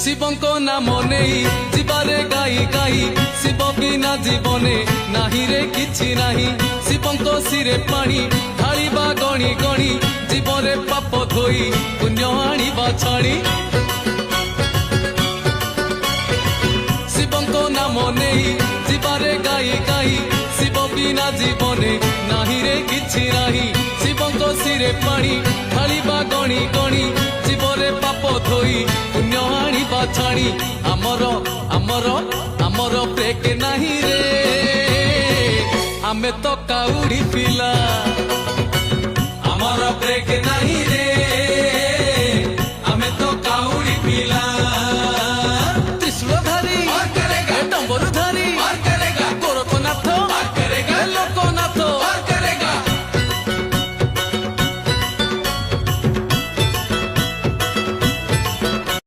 শিবঙ্ক নাম নেই জীবারে গাই গাই শিব বিনা জীবনে নাহি রে কিছু নাহি শিবঙ্ক শিরে পানি ঢালিবা গণি গণি জীবরে পাপ ধোই পুণ্য আনিবা ছাড়ি শিবঙ্ক নাম নেই জীবারে গাই গাই শিব বিনা জীবনে নাহি রে কিছু নাহি শিবঙ্ক শিরে পানি ঢালিবা গণি গণি জীবরে পাপ ধোই পুণ্য আনিবা ছাড়ি ଆମର ଆମର ଆମର ବ୍ରେକ୍ ନାହିଁ ରେ ଆମେ ତ କାଉଡ଼ି ପିଲା ଆମର ବ୍ରେକ୍ ନାହିଁ ରେ ଆମେ ତ କାଉଡ଼ି ପିଲା